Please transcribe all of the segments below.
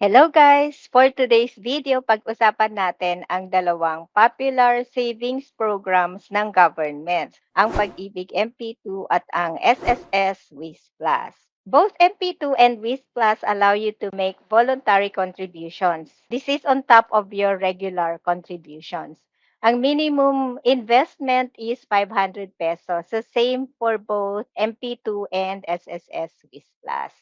Hello guys! For today's video, pag-usapan natin ang dalawang popular savings programs ng government, ang Pag-ibig MP2 at ang SSS Wish Plus. Both MP2 and Wish Plus allow you to make voluntary contributions. This is on top of your regular contributions. Ang minimum investment is 500 pesos. So same for both MP2 and SSS Wish Plus.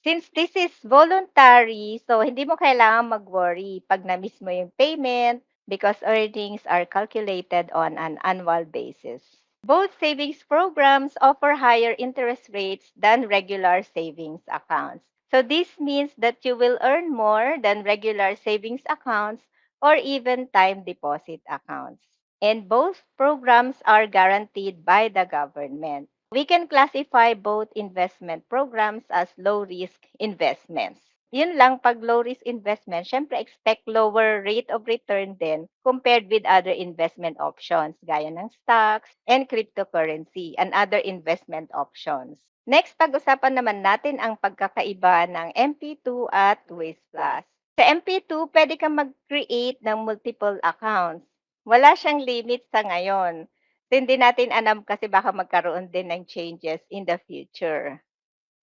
Since this is voluntary, so hindi mo kailangang mag-worry pag na-miss mo yung payment because earnings are calculated on an annual basis. Both savings programs offer higher interest rates than regular savings accounts. So this means that you will earn more than regular savings accounts or even time deposit accounts. And both programs are guaranteed by the government. We can classify both investment programs as low-risk investments. Yun lang, pag low-risk investment, syempre expect lower rate of return din compared with other investment options gaya ng stocks and cryptocurrency and other investment options. Next, pag-usapan naman natin ang pagkakaiba ng MP2 at Wish Plus. Sa MP2, pwede kang mag-create ng multiple accounts. Wala siyang limit sa ngayon. So, hindi natin alam kasi baka magkaroon din ng changes in the future.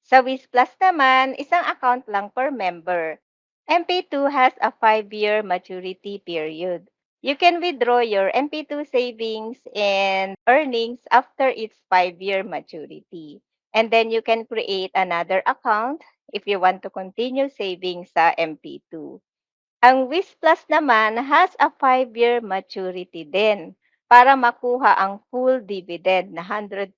Sa Wish Plus naman, isang account lang per member. MP2 has a 5-year maturity period. You can withdraw your MP2 savings and earnings after its 5-year maturity. And then you can create another account if you want to continue saving sa MP2. Ang Wish Plus naman has a 5-year maturity din para makuha ang full dividend na 100%.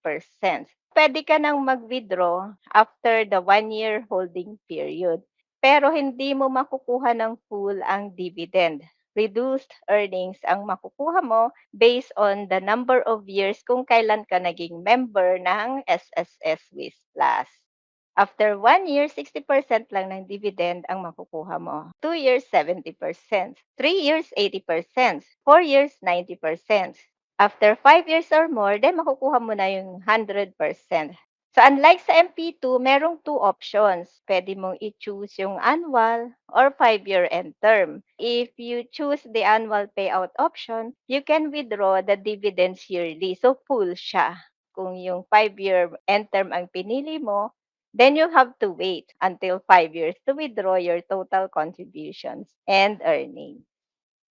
Pwede ka nang mag-withdraw after the 1-year holding period. Pero hindi mo makukuha ng full ang dividend. Reduced earnings ang makukuha mo based on the number of years kung kailan ka naging member ng SSS Wish Plus. After 1 year, 60% lang ng dividend ang makukuha mo. 2 years, 70%. 3 years, 80%. 4 years, 90%. After 5 years or more, then makukuha mo na yung 100%. So unlike sa MP2, merong two options. Pwede mong i-choose yung annual or 5-year end term. If you choose the annual payout option, you can withdraw the dividends yearly. So full siya. Kung yung 5-year end term ang pinili mo, then you have to wait until 5 years to withdraw your total contributions and earnings.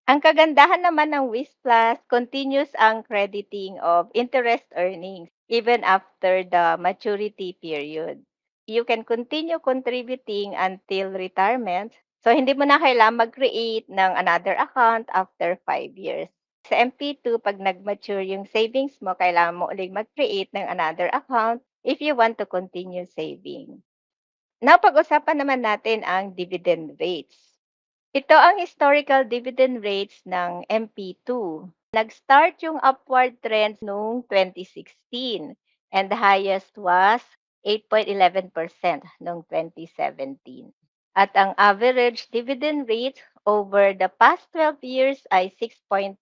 Ang kagandahan naman ng Wish Plus, continuous ang crediting of interest earnings even after the maturity period. You can continue contributing until retirement. So, hindi mo na kailangan mag-create ng another account after 5 years. Sa MP2, pag nag-mature yung savings mo, kailangan mo ulit mag-create ng another account if you want to continue saving. Now, pag-usapan naman natin ang dividend rates. Ito ang historical dividend rates ng MP2. Nag-start yung upward trend noong 2016 and the highest was 8.11% noong 2017. At ang average dividend rate over the past 12 years ay 6.1%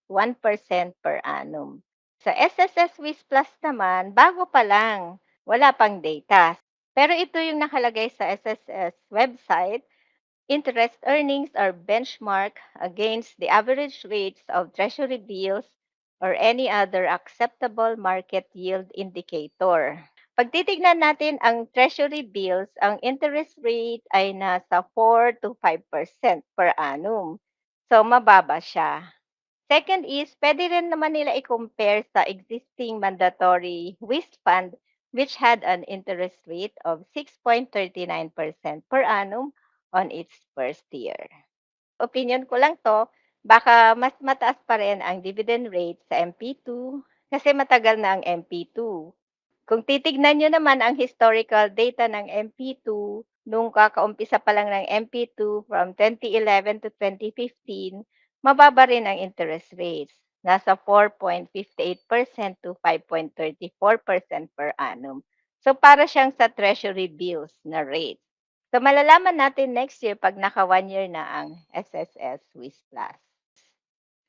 per annum. Sa SSS Wish Plus naman, bago pa lang, wala pang data. Pero ito yung nakalagay sa SSS website. Interest earnings are benchmarked against the average rates of treasury bills or any other acceptable market yield indicator. Pag titignan natin ang treasury bills, ang interest rate ay nasa 4 to 5% per annum. So, mababa siya. Second is, pwede rin naman nila i-compare sa existing mandatory WIS fund which had an interest rate of 6.39% per annum on its first year. Opinion ko lang to, baka mas mataas pa rin ang dividend rate sa MP2 kasi matagal na ang MP2. Kung titignan nyo naman ang historical data ng MP2, nung kakaumpisa pa lang ng MP2 from 2011 to 2015, mababa rin ang interest rates. Nasa 4.58% to 5.34% per annum. So para siyang sa treasury bills na rate. So malalaman natin next year pag naka 1 year na ang SSS Wish Plus.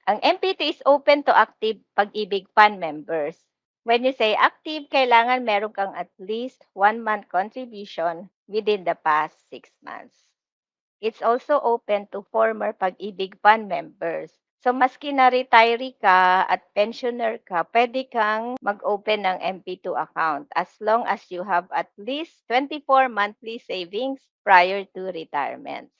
Ang MPT is open to active Pag-ibig Fund members. When you say active, kailangan meron kang at least 1 month contribution within the past 6 months. It's also open to former Pag-ibig Fund members. So maski na retiree ka at pensioner ka, pwede kang mag-open ng MP2 account as long as you have at least 24 monthly savings prior to retirement.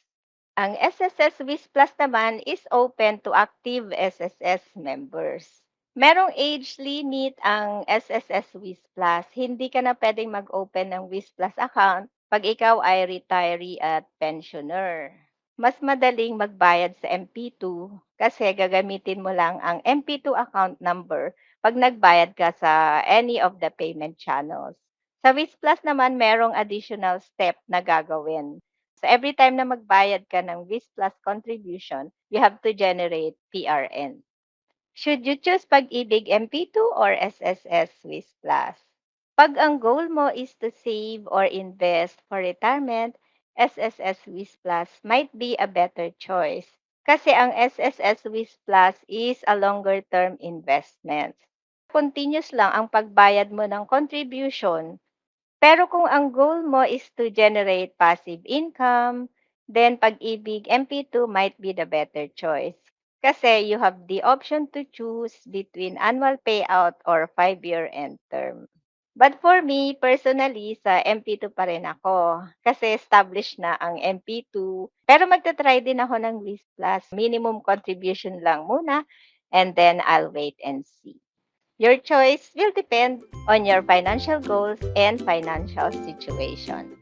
Ang SSS Wish Plus naman is open to active SSS members. Merong age limit ang SSS Wish Plus. Hindi ka na pwedeng mag-open ng Wish Plus account pag ikaw ay retiree at pensioner. Mas madaling magbayad sa MP2 kasi gagamitin mo lang ang MP2 account number pag nagbayad ka sa any of the payment channels. Sa Wish Plus naman, merong additional step na gagawin. So every time na magbayad ka ng Wish Plus contribution, you have to generate PRN. Should you choose Pag-ibig MP2 or SSS Wish Plus? Pag ang goal mo is to save or invest for retirement, SSS Wish Plus might be a better choice. Kasi ang SSS Wish Plus is a longer term investment. Continuous lang ang pagbayad mo ng contribution, pero kung ang goal mo is to generate passive income, then Pag-ibig MP2 might be the better choice. Kasi you have the option to choose between annual payout or 5-year end term. But for me, personally, sa MP2 pa rin ako. Kasi established na ang MP2. Pero magta-try din ako ng Wish Plus. Minimum contribution lang muna and then I'll wait and see. Your choice will depend on your financial goals and financial situation.